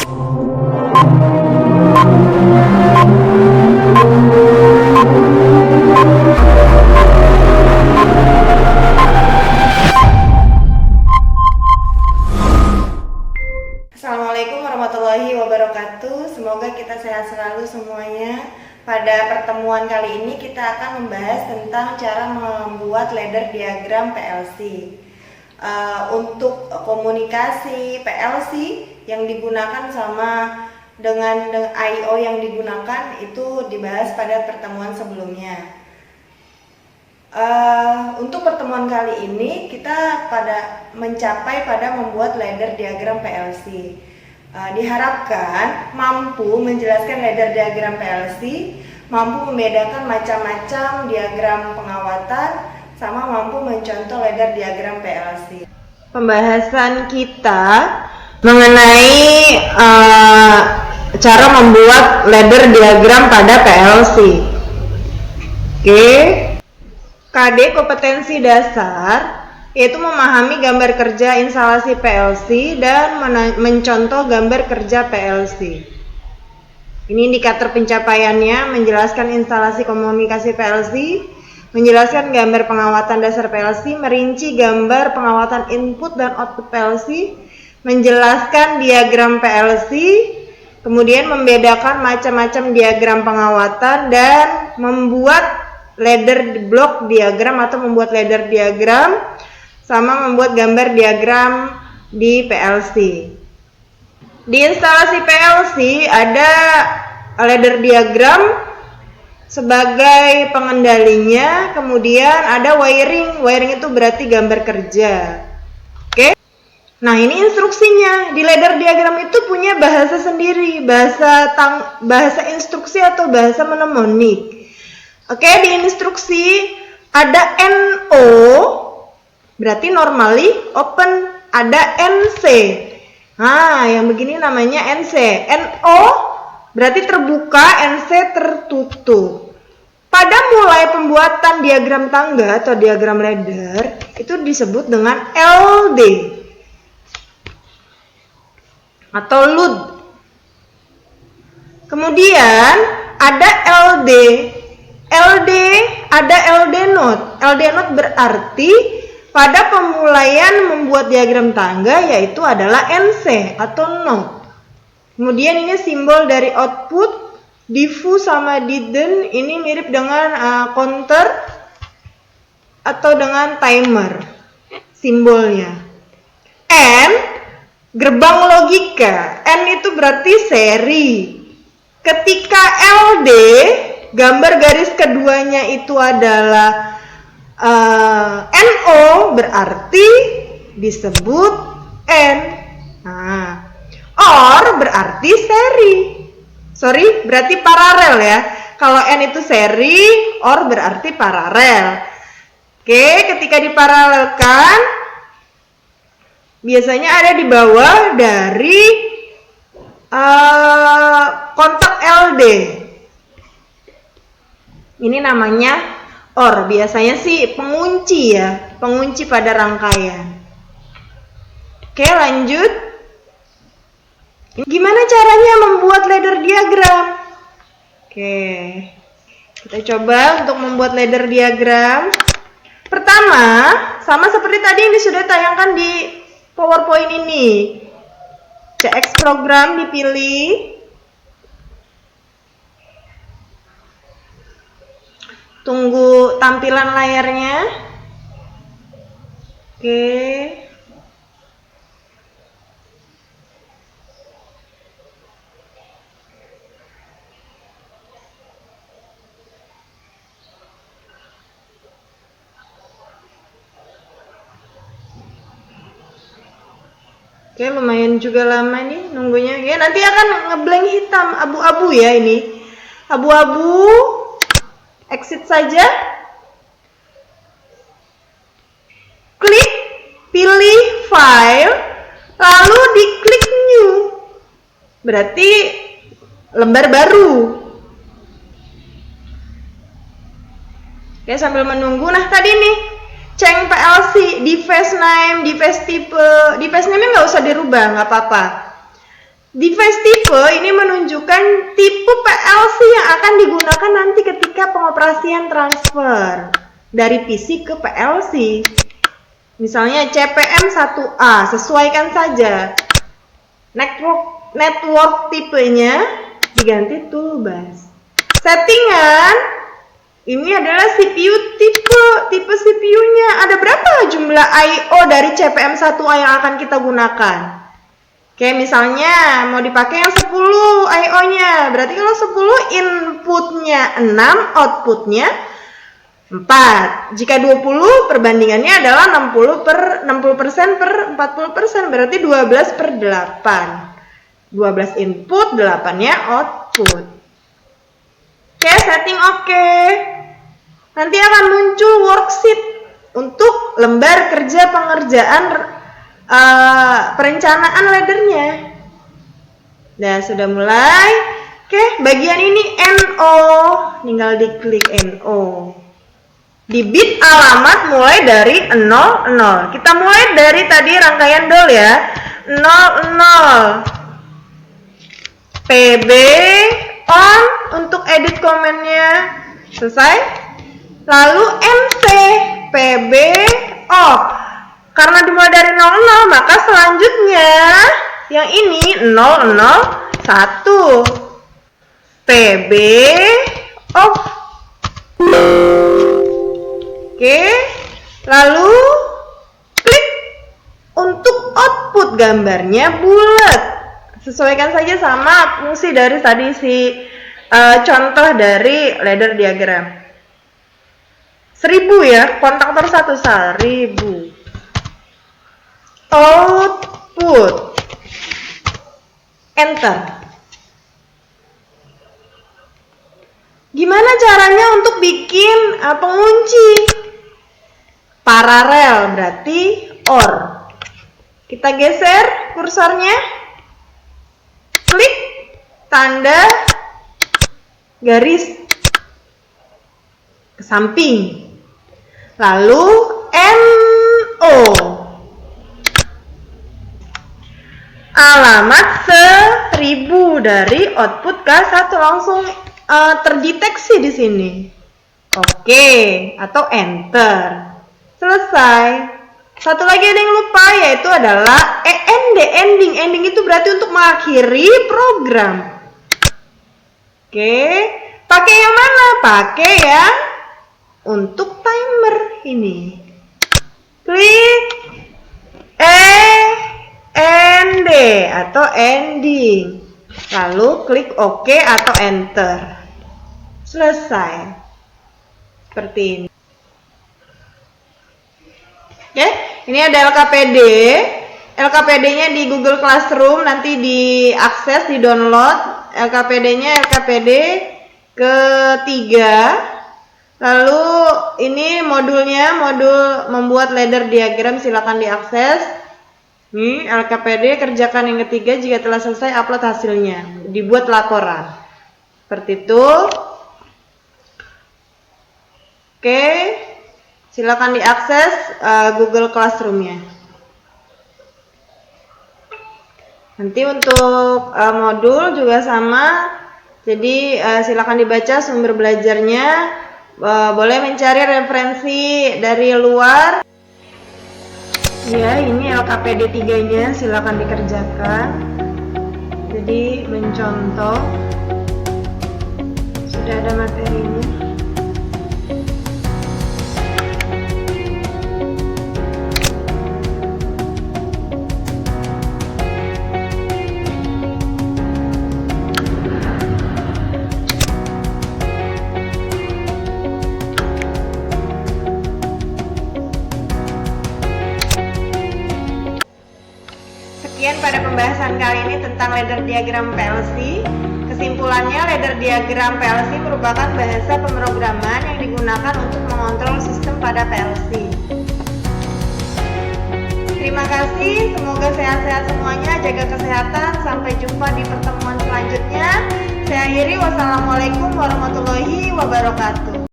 Assalamualaikum warahmatullahi wabarakatuh. Semoga kita sehat selalu semuanya. Pada pertemuan kali ini kita akan membahas tentang cara membuat ladder diagram PLC. Untuk komunikasi PLC yang digunakan sama dengan I/O yang digunakan itu dibahas pada pertemuan sebelumnya. Untuk pertemuan kali ini kita mencapai pada membuat ladder diagram PLC. Diharapkan mampu menjelaskan ladder diagram PLC, mampu membedakan macam-macam diagram pengawatan, sama mampu mencontoh ladder diagram PLC. Pembahasan kita mengenai cara membuat ladder diagram pada PLC. Oke. KD kompetensi dasar yaitu memahami gambar kerja instalasi PLC dan mencontoh gambar kerja PLC. Ini indikator pencapaiannya, menjelaskan instalasi komunikasi PLC, menjelaskan gambar pengawatan dasar PLC, merinci gambar pengawatan input dan output PLC, menjelaskan diagram PLC, kemudian membedakan macam-macam diagram pengawatan dan membuat ladder block diagram atau membuat ladder diagram sama membuat gambar diagram di PLC. Di instalasi PLC ada ladder diagram sebagai pengendalinya, kemudian ada wiring. Wiring itu berarti gambar kerja. Oke. Nah, ini instruksinya. Di ladder diagram itu punya bahasa sendiri, bahasa instruksi atau bahasa mnemonik. Oke, di instruksi ada NO, berarti normally open, ada NC. Nah, yang begini namanya NC. NO berarti terbuka, NC tertutup. Pada mulai pembuatan diagram tangga atau diagram ladder, itu disebut dengan LD atau LUD. Kemudian ada LD. Ada LD note. LD note berarti pada pemulaian membuat diagram tangga yaitu adalah NC atau note. Kemudian ini simbol dari output, diffuse sama didn't, ini mirip dengan counter atau dengan timer simbolnya. N, gerbang logika. N itu berarti seri. Ketika LD, gambar garis keduanya itu adalah NO, berarti disebut N. Nah, OR berarti seri. Berarti paralel ya. Kalau N itu seri, OR berarti paralel. Oke, ketika diparalelkan biasanya ada di bawah dari kontak LD. Ini namanya OR. Biasanya sih pengunci ya, pengunci pada rangkaian. Oke, lanjut. Gimana caranya membuat ladder diagram? Oke, kita coba untuk membuat ladder diagram. Pertama, sama seperti tadi yang sudah tayangkan di PowerPoint ini. CX program dipilih. Tunggu tampilan layarnya. Oke. Oke, lumayan juga lama nih nunggunya. Ya, nanti akan ngeblank hitam, abu-abu ya ini. Abu-abu. Exit saja. Klik, pilih file, lalu diklik new. Berarti lembar baru. Oke, sambil menunggu. Nah, tadi nih Ceng PLC, device name, device type, device name-nya nggak usah dirubah, nggak apa-apa. Device tipe ini menunjukkan tipe PLC yang akan digunakan nanti ketika pengoperasian transfer dari PC ke PLC. Misalnya CPM1A, sesuaikan saja. Network tipenya diganti toolbus. Settingan ini adalah CPU tipe CPU-nya. Ada berapa jumlah I/O dari CPM1A yang akan kita gunakan? Oke, misalnya mau dipakai yang 10 I/O-nya. Berarti kalau 10 inputnya 6, outputnya 4. Jika 20 perbandingannya adalah 60% per 40%. Berarti 12 per 8. 12 input, 8-nya output. Oke, setting oke. Nanti akan muncul worksheet untuk lembar kerja pengerjaan perencanaan laddernya. Nah, sudah mulai. Oke, bagian ini NO, tinggal diklik NO. Di bit alamat mulai dari 00. Kita mulai dari tadi rangkaian DOL ya. 00. PB on untuk edit komennya. Selesai. Lalu MC PB off. Karena dimulai dari 00, maka selanjutnya yang ini 001 PB off. Oke, lalu klik untuk output gambarnya bulat. Sesuaikan saja sama fungsi dari tadi contoh dari ladder diagram. 1000 ya, kontaktor 1 1000. Output. Enter. Gimana caranya untuk bikin pengunci? Paralel berarti OR. Kita geser kursornya. Klik tanda garis ke samping. Lalu NO. Alamat 1000 dari output K1 langsung terdeteksi di sini. Oke, atau enter. Selesai. Satu lagi ada yang lupa, yaitu adalah ending. Ending itu berarti untuk mengakhiri program. Oke, pakai yang mana? Pakai yang untuk timer ini. Klik END atau ending. Lalu klik OK atau enter. Selesai. Seperti ini. Oke, ini ada LKPD. LKPD-nya di Google Classroom, nanti diakses, di-download. LKPD-nya LKPD ketiga. Lalu ini modulnya, modul membuat ladder diagram, silakan diakses. Ini LKPD, kerjakan yang ketiga, jika telah selesai upload hasilnya. Dibuat laporan. Seperti itu. Oke. Silakan diakses Google Classroom-nya. Nanti untuk modul juga sama. Jadi silakan dibaca sumber belajarnya. Boleh mencari referensi dari luar. Ya, ini LKPD 3-nya, silakan dikerjakan. Jadi mencontoh. Sudah ada materinya. Sekian pada pembahasan kali ini tentang ladder diagram PLC. Kesimpulannya, ladder diagram PLC merupakan bahasa pemrograman yang digunakan untuk mengontrol sistem pada PLC. Terima kasih, semoga sehat-sehat semuanya, jaga kesehatan, sampai jumpa di pertemuan selanjutnya. Saya akhiri, wassalamualaikum warahmatullahi wabarakatuh.